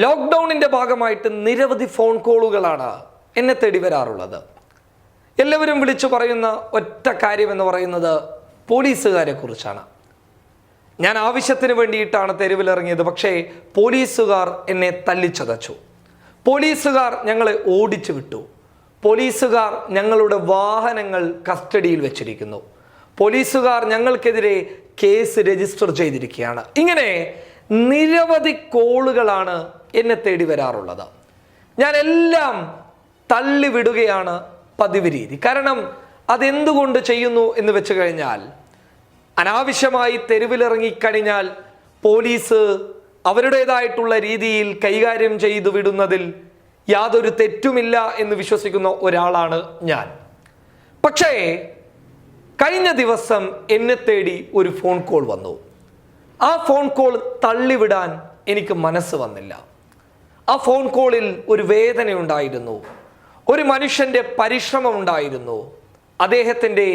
ലോക്ക്ഡൗണിൻ്റെ ഭാഗമായിട്ട് നിരവധി ഫോൺ കോളുകളാണ് എന്നെ തേടി വരാറുള്ളത്. എല്ലാവരും വിളിച്ചു പറയുന്ന ഒറ്റ കാര്യം എന്ന് പറയുന്നത് പോലീസുകാരെ കുറിച്ചാണ്. ഞാൻ ആവശ്യത്തിന് വേണ്ടിയിട്ടാണ് തെരുവിലിറങ്ങിയത്, പക്ഷേ പോലീസുകാർ എന്നെ തല്ലിച്ചതച്ചു. പോലീസുകാർ ഞങ്ങളെ ഓടിച്ചു വിട്ടു. പോലീസുകാർ ഞങ്ങളുടെ വാഹനങ്ങൾ കസ്റ്റഡിയിൽ വെച്ചിരിക്കുന്നു. പോലീസുകാർ ഞങ്ങൾക്കെതിരെ കേസ് രജിസ്റ്റർ ചെയ്തിരിക്കുകയാണ്. ഇങ്ങനെ നിരവധി കോളുകളാണ് എന്നെ തേടി വരാറുള്ളത്. ഞാൻ എല്ലാം തള്ളിവിടുകയാണ് പതിവ് രീതി. കാരണം അതെന്തുകൊണ്ട് ചെയ്യുന്നു എന്ന് വെച്ച് കഴിഞ്ഞാൽ, അനാവശ്യമായി തെരുവിലിറങ്ങിക്കഴിഞ്ഞാൽ പോലീസ് അവരുടേതായിട്ടുള്ള രീതിയിൽ കൈകാര്യം ചെയ്തു വിടുന്നതിൽ യാതൊരു തെറ്റുമില്ല എന്ന് വിശ്വസിക്കുന്ന ഒരാളാണ് ഞാൻ. പക്ഷേ കഴിഞ്ഞ ദിവസം എന്നെ തേടി ഒരു ഫോൺ കോൾ വന്നു. ആ ഫോൺ കോൾ തള്ളിവിടാൻ എനിക്ക് മനസ്സ് വന്നില്ല. ആ ഫോൺ കോളിൽ ഒരു വേദനയുണ്ടായിരുന്നു, ഒരു മനുഷ്യൻ്റെ പരിശ്രമം ഉണ്ടായിരുന്നു, അദ്ദേഹത്തിൻ്റെ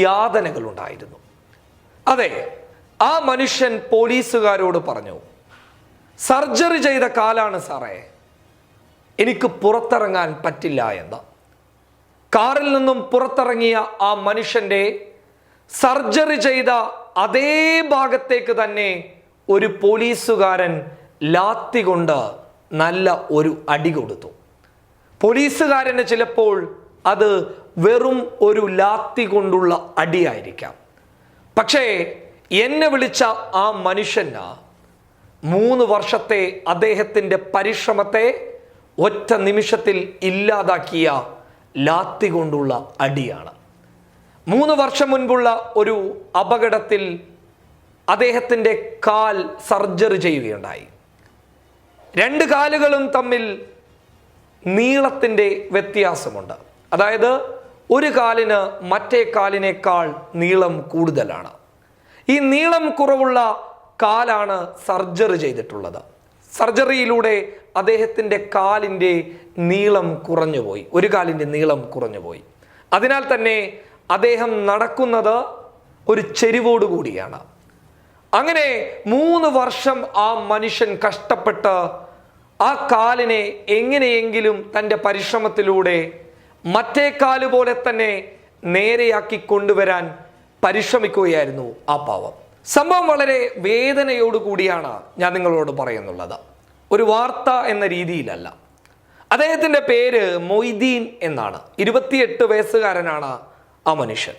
യാതനകൾ ഉണ്ടായിരുന്നു. അതെ, ആ മനുഷ്യൻ പോലീസുകാരോട് പറഞ്ഞു, സർജറി ചെയ്ത കാലാണ് സാറേ, എനിക്ക് പുറത്തിറങ്ങാൻ പറ്റില്ല എന്ന്. കാറിൽ നിന്നും പുറത്തിറങ്ങിയ ആ മനുഷ്യൻ്റെ സർജറി ചെയ്ത അതേ ഭാഗത്തേക്ക് തന്നെ ഒരു പോലീസുകാരൻ ലാത്തി കൊണ്ട് നല്ല ഒരു അടി കൊടുത്തു. പോലീസുകാരന് ചിലപ്പോൾ അത് വെറും ഒരു ലാത്തി കൊണ്ടുള്ള അടിയായിരിക്കാം. പക്ഷേ എന്നെ വിളിച്ച ആ മനുഷ്യന് 3 വർഷത്തെ അദ്ദേഹത്തിൻ്റെ പരിശ്രമത്തെ ഒറ്റ നിമിഷത്തിൽ ഇല്ലാതാക്കിയ ലാത്തി കൊണ്ടുള്ള അടിയാണ്. 3 വർഷം മുൻപുള്ള ഒരു അപകടത്തിൽ അദ്ദേഹത്തിൻ്റെ കാൽ സർജറി ചെയ്യുകയുണ്ടായി. 2 കാലുകളും തമ്മിൽ നീളത്തിൻ്റെ വ്യത്യാസമുണ്ട്. അതായത് ഒരു കാലിന് മറ്റേ കാലിനേക്കാൾ നീളം കൂടുതലാണ്. ഈ നീളം കുറവുള്ള കാലാണ് സർജറി ചെയ്തിട്ടുള്ളത്. സർജറിയിലൂടെ അദ്ദേഹത്തിൻ്റെ കാലിൻ്റെ നീളം കുറഞ്ഞുപോയി, ഒരു കാലിൻ്റെ നീളം കുറഞ്ഞുപോയി. അതിനാൽ തന്നെ അദ്ദേഹം നടക്കുന്നത് ഒരു ചെരിവോടുകൂടിയാണ്. അങ്ങനെ 3 വർഷം ആ മനുഷ്യൻ കഷ്ടപ്പെട്ട് ആ കാലിനെ എങ്ങനെയെങ്കിലും തൻ്റെ പരിശ്രമത്തിലൂടെ മറ്റേ കാല് പോലെ തന്നെ നേരെയാക്കി കൊണ്ടുവരാൻ പരിശ്രമിക്കുകയായിരുന്നു ആ പാവം. സംഭവം വളരെ വേദനയോടുകൂടിയാണ് ഞാൻ നിങ്ങളോട് പറയുന്നുള്ളത്, ഒരു വാർത്ത എന്ന രീതിയിലല്ല. അദ്ദേഹത്തിൻ്റെ പേര് മൊയ്തീൻ എന്നാണ്. 28 വയസ്സുകാരനാണ് ആ മനുഷ്യൻ.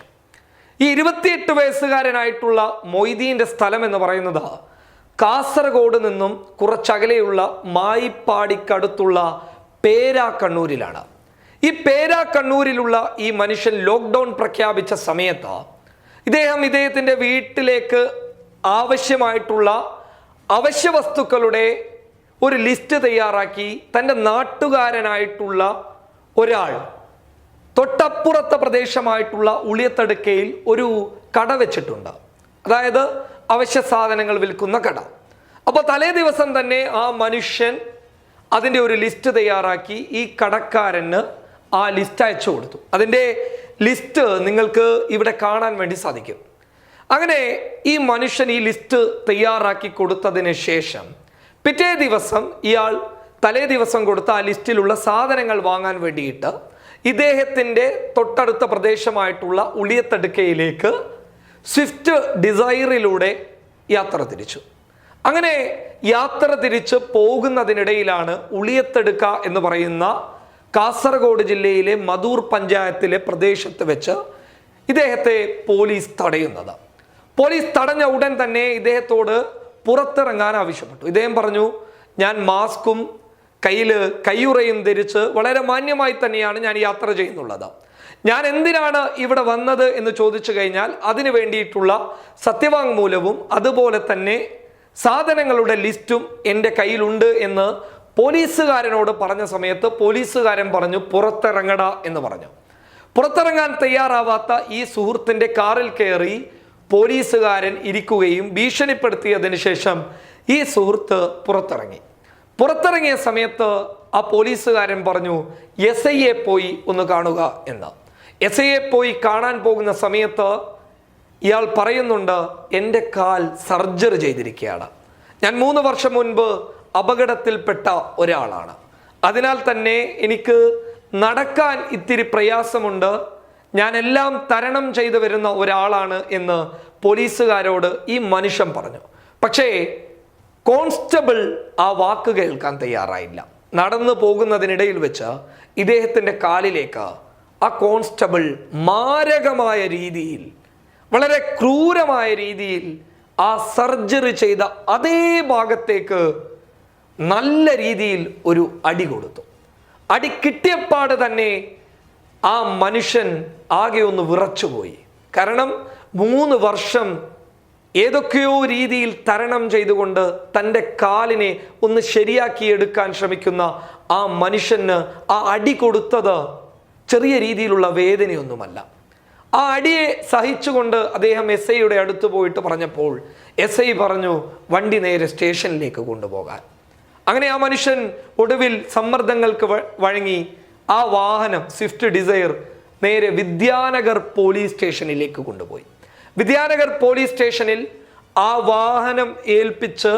ഈ 28 വയസ്സുകാരനായിട്ടുള്ള മൊയ്തീൻ്റെ സ്ഥലം എന്ന് പറയുന്നത് കാസർഗോഡ് നിന്നും കുറച്ചകലെയുള്ള മായിപ്പാടിക്കടുത്തുള്ള പേരാക്കണ്ണൂരിലാണ്. ഈ പേരാക്കണ്ണൂരിലുള്ള ഈ മനുഷ്യൻ ലോക്ക്ഡൗൺ പ്രഖ്യാപിച്ച സമയത്ത് ഇദ്ദേഹത്തിൻ്റെ വീട്ടിലേക്ക് ആവശ്യമായിട്ടുള്ള അവശ്യ വസ്തുക്കളുടെ ഒരു ലിസ്റ്റ് തയ്യാറാക്കി തൻ്റെ നാട്ടുകാരനായിട്ടുള്ള ഒരാൾ തൊട്ടപ്പുറത്തെ പ്രദേശമായിട്ടുള്ള ഉളിയത്തടുക്കയിൽ ഒരു കട വെച്ചിട്ടുണ്ട്. അതായത് അവശ്യ സാധനങ്ങൾ വിൽക്കുന്ന കട. അപ്പോൾ തലേ ദിവസം തന്നെ ആ മനുഷ്യൻ അതിൻ്റെ ഒരു ലിസ്റ്റ് തയ്യാറാക്കി ഈ കടക്കാരന് ആ ലിസ്റ്റ് അയച്ചു കൊടുത്തു. അതിൻ്റെ ലിസ്റ്റ് നിങ്ങൾക്ക് ഇവിടെ കാണാൻ വേണ്ടി സാധിക്കും. അങ്ങനെ ഈ മനുഷ്യൻ ഈ ലിസ്റ്റ് തയ്യാറാക്കി കൊടുത്തതിന് ശേഷം പിറ്റേ ദിവസം ഇയാൾ തലേ ദിവസം കൊടുത്ത ആ ലിസ്റ്റിലുള്ള സാധനങ്ങൾ വാങ്ങാൻ വേണ്ടിയിട്ട് ഇദ്ദേഹത്തിൻ്റെ തൊട്ടടുത്ത പ്രദേശമായിട്ടുള്ള ഉളിയത്തടുക്കയിലേക്ക് സ്വിഫ്റ്റ് ഡിസൈറിലൂടെ യാത്ര തിരിച്ചു. അങ്ങനെ യാത്ര തിരിച്ച് പോകുന്നതിനിടയിലാണ് ഉളിയത്തടുക്ക എന്ന് പറയുന്ന കാസർഗോഡ് ജില്ലയിലെ മധൂർ പഞ്ചായത്തിലെ പ്രദേശത്ത് വെച്ച് ഇദ്ദേഹത്തെ പോലീസ് തടയുന്നത്. പോലീസ് തടഞ്ഞ ഉടൻ തന്നെ ഇദ്ദേഹത്തോട് പുറത്തിറങ്ങാൻ ആവശ്യപ്പെട്ടു. ഇദ്ദേഹം പറഞ്ഞു, ഞാൻ മാസ്കും കയ്യിൽ കയ്യുറയും ധരിച്ച് വളരെ മാന്യമായി തന്നെയാണ് ഞാൻ യാത്ര ചെയ്യുന്നുള്ളത്. ഞാൻ എന്തിനാണ് ഇവിടെ വന്നത് എന്ന് ചോദിച്ചു കഴിഞ്ഞാൽ അതിനു വേണ്ടിയിട്ടുള്ള സത്യവാങ്മൂലവും അതുപോലെ തന്നെ സാധനങ്ങളുടെ ലിസ്റ്റും എൻ്റെ കയ്യിലുണ്ട് എന്ന് പോലീസുകാരനോട് പറഞ്ഞ സമയത്ത് പോലീസുകാരൻ പറഞ്ഞു, പുറത്തിറങ്ങട എന്ന് പറഞ്ഞു. പുറത്തിറങ്ങാൻ തയ്യാറാവാത്ത ഈ സുഹൃത്തിൻ്റെ കാറിൽ കയറി പോലീസുകാരൻ ഇരിക്കുകയും ഭീഷണിപ്പെടുത്തിയതിന് ശേഷം ഈ സുഹൃത്ത് പുറത്തിറങ്ങിയ സമയത്ത് ആ പോലീസുകാരൻ പറഞ്ഞു, SIയെ പോയി ഒന്ന് കാണുക എന്ന്. SIയെ പോയി കാണാൻ പോകുന്ന സമയത്ത് ഇയാൾ പറയുന്നുണ്ട്, എൻ്റെ കാൽ സർജറി ചെയ്തിരിക്കുകയാണ്. ഞാൻ 3 വർഷം മുൻപ് അപകടത്തിൽപ്പെട്ട ഒരാളാണ്. അതിനാൽ തന്നെ എനിക്ക് നടക്കാൻ ഇത്തിരി പ്രയാസമുണ്ട്, ഞാനെല്ലാം തരണം ചെയ്തു വരുന്ന ഒരാളാണ് എന്ന് പോലീസുകാരോട് ഈ മനുഷ്യൻ പറഞ്ഞു. പക്ഷേ കോൺസ്റ്റബിൾ ആ വാക്ക് കേൾക്കാൻ തയ്യാറായില്ല. നടന്നു പോകുന്നതിനിടയിൽ വെച്ച് ഇദ്ദേഹത്തിൻ്റെ കാലിലേക്ക് ആ കോൺസ്റ്റബിൾ മാരകമായ രീതിയിൽ, വളരെ ക്രൂരമായ രീതിയിൽ ആ സർജറി ചെയ്ത അതേ ഭാഗത്തേക്ക് നല്ല രീതിയിൽ ഒരു അടി കൊടുത്തു. അടി കിട്ടിയപ്പാട് തന്നെ ആ മനുഷ്യൻ ആകെ ഒന്ന് വിറച്ചുപോയി. കാരണം 3 വർഷം ഏതൊക്കെയോ രീതിയിൽ തരണം ചെയ്തുകൊണ്ട് തൻ്റെ കാലിനെ ഒന്ന് ശരിയാക്കിയെടുക്കാൻ ശ്രമിക്കുന്ന ആ മനുഷ്യന് ആ അടി കൊടുത്തത് ചെറിയ രീതിയിലുള്ള വേദനയൊന്നുമല്ല. ആ അടിയെ സഹിച്ചുകൊണ്ട് അദ്ദേഹം SIയുടെ അടുത്ത് പോയിട്ട് പറഞ്ഞപ്പോൾ SI പറഞ്ഞു വണ്ടി നേരെ സ്റ്റേഷനിലേക്ക് കൊണ്ടുപോകാൻ. അങ്ങനെ ആ മനുഷ്യൻ ഒടുവിൽ സമ്മർദ്ദങ്ങൾക്ക് വഴങ്ങി ആ വാഹനം സ്വിഫ്റ്റ് ഡിസയർ നേരെ വിദ്യാനഗർ പോലീസ് സ്റ്റേഷനിലേക്ക് കൊണ്ടുപോയി. വിദ്യാനഗർ പോലീസ് സ്റ്റേഷനിൽ ആ വാഹനം ഏൽപ്പിച്ച്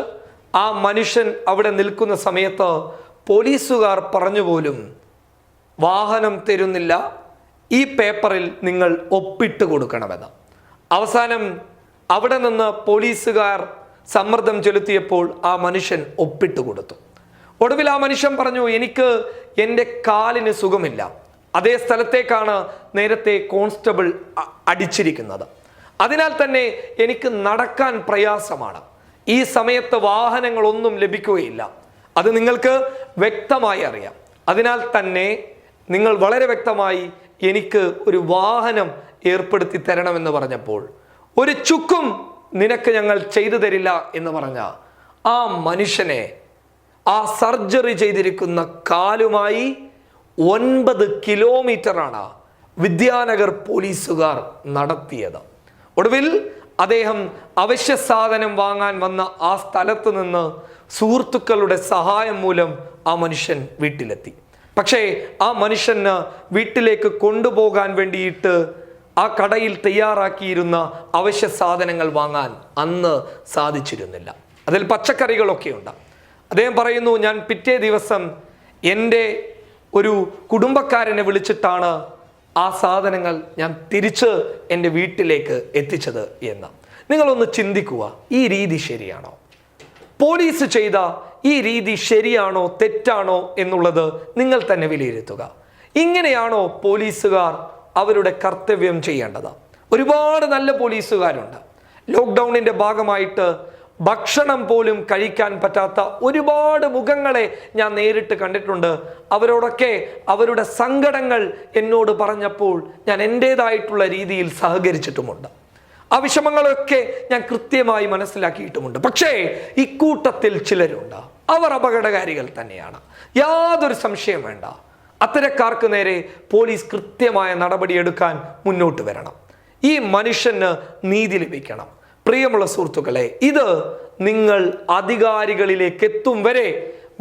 ആ മനുഷ്യൻ അവിടെ നിൽക്കുന്ന സമയത്ത് പോലീസുകാർ പറഞ്ഞു പോലും വാഹനം തരുന്നില്ല, ഈ പേപ്പറിൽ നിങ്ങൾ ഒപ്പിട്ട് കൊടുക്കണമെന്ന്. അവസാനം അവിടെ നിന്ന് പോലീസുകാർ സമ്മർദ്ദം ചെലുത്തിയപ്പോൾ ആ മനുഷ്യൻ ഒപ്പിട്ട് കൊടുത്തു. ഒടുവിൽ ആ മനുഷ്യൻ പറഞ്ഞു, എനിക്ക് എൻ്റെ കാലിന് സുഖമില്ല, അതേ സ്ഥലത്തേക്കാണ് നേരത്തെ കോൺസ്റ്റബിൾ അടിച്ചിരിക്കുന്നത്, അതിനാൽ തന്നെ എനിക്ക് നടക്കാൻ പ്രയാസമാണ്, ഈ സമയത്ത് വാഹനങ്ങളൊന്നും ലഭിക്കുകയില്ല, അത് നിങ്ങൾക്ക് വ്യക്തമായി അറിയാം, അതിനാൽ തന്നെ നിങ്ങൾ വളരെ വ്യക്തമായി എനിക്ക് ഒരു വാഹനം ഏർപ്പെടുത്തി തരണമെന്ന് പറഞ്ഞപ്പോൾ ഒരു ചുക്കും നിനക്ക് ഞങ്ങൾ ചെയ്തു തരില്ല എന്ന് പറഞ്ഞ ആ മനുഷ്യനെ ആ സർജറി ചെയ്തിരിക്കുന്ന കാലുമായി 9 കിലോമീറ്ററാണ് വിദ്യാനഗർ പോലീസുകാർ നടത്തിയത്. ഒടുവിൽ അദ്ദേഹം അവശ്യ സാധനം വാങ്ങാൻ വന്ന ആ സ്ഥലത്ത് നിന്ന് സുഹൃത്തുക്കളുടെ സഹായം മൂലം ആ മനുഷ്യൻ വീട്ടിലെത്തി. പക്ഷേ ആ മനുഷ്യന് വീട്ടിലേക്ക് കൊണ്ടുപോകാൻ വേണ്ടിയിട്ട് ആ കടയിൽ തയ്യാറാക്കിയിരുന്ന അവശ്യ സാധനങ്ങൾ വാങ്ങാൻ അന്ന് സാധിച്ചിരുന്നില്ല. അതിൽ പച്ചക്കറികളൊക്കെ ഉണ്ട്. അദ്ദേഹം പറയുന്നു, ഞാൻ പിറ്റേ ദിവസം എൻ്റെ ഒരു കുടുംബക്കാരനെ വിളിച്ചിട്ടാണ് ആ സാധനങ്ങൾ ഞാൻ തിരിച്ച് എൻ്റെ വീട്ടിലേക്ക് എത്തിച്ചത് എന്ന്. നിങ്ങളൊന്ന് ചിന്തിക്കുക, ഈ രീതി ശരിയാണോ? പോലീസ് ചെയ്ത ഈ രീതി ശരിയാണോ തെറ്റാണോ എന്നുള്ളത് നിങ്ങൾ തന്നെ വിലയിരുത്തുക. ഇങ്ങനെയാണോ പോലീസുകാർ അവരുടെ കർത്തവ്യം ചെയ്യേണ്ടത്? ഒരുപാട് നല്ല പോലീസുകാരുണ്ട്. ലോക്ക്ഡൗണിൻ്റെ ഭാഗമായിട്ട് ഭക്ഷണം പോലും കഴിക്കാൻ പറ്റാത്ത ഒരുപാട് മുഖങ്ങളെ ഞാൻ നേരിട്ട് കണ്ടിട്ടുണ്ട്. അവരോടൊക്കെ അവരുടെ സങ്കടങ്ങൾ എന്നോട് പറഞ്ഞപ്പോൾ ഞാൻ എൻ്റേതായിട്ടുള്ള രീതിയിൽ സഹകരിച്ചിട്ടുമുണ്ട്. ആ വിഷമങ്ങളൊക്കെ ഞാൻ കൃത്യമായി മനസ്സിലാക്കിയിട്ടുമുണ്ട്. പക്ഷേ ഇക്കൂട്ടത്തിൽ ചിലരുണ്ട്, അവർ അപകടകാരികൾ തന്നെയാണ്, യാതൊരു സംശയം വേണ്ട. അത്തരക്കാർക്ക് നേരെ പോലീസ് കൃത്യമായ നടപടിയെടുക്കാൻ മുന്നോട്ട് വരണം. ഈ മനുഷ്യന് നീതി ലഭിക്കണം. പ്രിയമുള്ള സുഹൃത്തുക്കളെ, ഇത് നിങ്ങൾ അധികാരികളിലേക്ക് എത്തും വരെ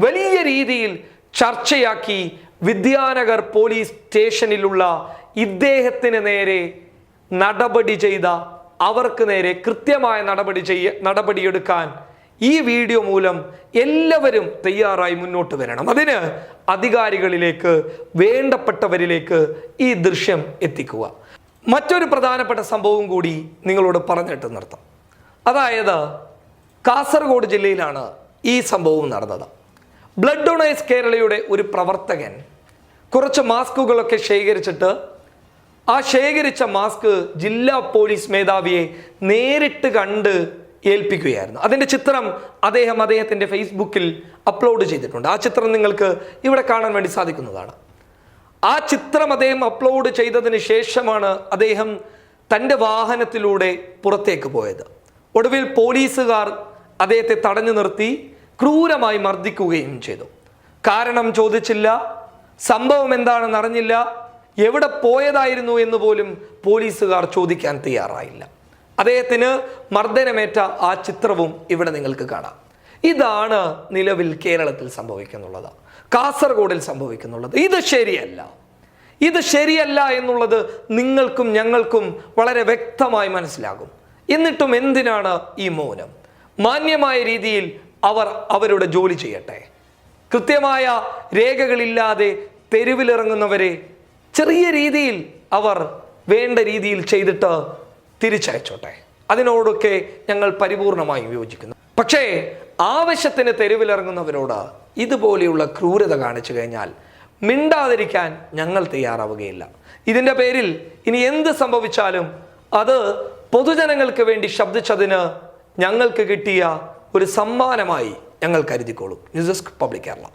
വലിയ രീതിയിൽ ചർച്ചയാക്കി വിദ്യാനഗർ പോലീസ് സ്റ്റേഷനിലുള്ള ഇദ്ദേഹത്തിന് നേരെ നടപടി ചെയ്ത അവർക്ക് നേരെ കൃത്യമായ നടപടിയെടുക്കാൻ ഈ വീഡിയോ മൂലം എല്ലാവരും തയ്യാറായി മുന്നോട്ട് വരണം. അതിന് അധികാരികളിലേക്ക്, വേണ്ടപ്പെട്ടവരിലേക്ക് ഈ ദൃശ്യം എത്തിക്കുക. മറ്റൊരു പ്രധാനപ്പെട്ട സംഭവം കൂടി നിങ്ങളോട് പറഞ്ഞിട്ട് നിർത്താം. അതായത് കാസർഗോഡ് ജില്ലയിലാണ് ഈ സംഭവം നടന്നത്. ബ്ലഡ് ഡൊണേഴ്സ് കേരളയുടെ ഒരു പ്രവർത്തകൻ കുറച്ച് മാസ്കുകളൊക്കെ ശേഖരിച്ചിട്ട് ആ ശേഖരിച്ച മാസ്ക് ജില്ലാ പോലീസ് മേധാവിയെ നേരിട്ട് കണ്ട് ഏൽപ്പിക്കുകയായിരുന്നു. അതിൻ്റെ ചിത്രം അദ്ദേഹത്തിൻ്റെ ഫേസ്ബുക്കിൽ അപ്ലോഡ് ചെയ്തിട്ടുണ്ട്. ആ ചിത്രം നിങ്ങൾക്ക് ഇവിടെ കാണാൻ വേണ്ടി സാധിക്കുന്നതാണ്. ആ ചിത്രം അദ്ദേഹം അപ്ലോഡ് ചെയ്തതിന് ശേഷമാണ് അദ്ദേഹം തൻ്റെ വാഹനത്തിലൂടെ പുറത്തേക്ക് പോയത്. ഒടുവിൽ പോലീസുകാർ അദ്ദേഹത്തെ തടഞ്ഞു നിർത്തി ക്രൂരമായി മർദ്ദിക്കുകയും ചെയ്തു. കാരണം ചോദിച്ചില്ല, സംഭവം എന്താണെന്ന് അറിഞ്ഞില്ല, എവിടെ പോയതായിരുന്നു എന്ന് പോലും പോലീസുകാർ ചോദിക്കാൻ തയ്യാറായില്ല. അദ്ദേഹത്തിന് മർദ്ദനമേറ്റ ആ ചിത്രവും ഇവിടെ നിങ്ങൾക്ക് കാണാം. ഇതാണ് നിലവിൽ കേരളത്തിൽ സംഭവിക്കുന്നുള്ളത്, കാസർഗോഡിൽ സംഭവിക്കുന്നുള്ളത്. ഇത് ശരിയല്ല എന്നുള്ളത് നിങ്ങൾക്കും ഞങ്ങൾക്കും വളരെ വ്യക്തമായി മനസ്സിലാകും. എന്നിട്ടും എന്തിനാണ് ഈ മൗനം? മാന്യമായ രീതിയിൽ അവർ അവരുടെ ജോലി ചെയ്യട്ടെ. കൃത്യമായ രേഖകളില്ലാതെ തെരുവിലിറങ്ങുന്നവരെ ചെറിയ രീതിയിൽ അവർ വേണ്ട രീതിയിൽ ചെയ്തിട്ട് തിരിച്ചയച്ചോട്ടെ. അതിനോടൊക്കെ ഞങ്ങൾ പരിപൂർണമായും യോജിക്കുന്നു. പക്ഷേ ആവശ്യത്തിന് തെരുവിലിറങ്ങുന്നവരോട് ഇതുപോലെയുള്ള ക്രൂരത കാണിച്ചു കഴിഞ്ഞാൽ മിണ്ടാതിരിക്കാൻ ഞങ്ങൾ തയ്യാറാവുകയില്ല. ഇതിൻ്റെ പേരിൽ ഇനി എന്ത് സംഭവിച്ചാലും അത് പൊതുജനങ്ങൾക്ക് വേണ്ടി ശബ്ദിച്ചതിന് ഞങ്ങൾക്ക് കിട്ടിയ ഒരു സമ്മാനമായി ഞങ്ങൾ കരുതിക്കോളും. News desk public Kerala.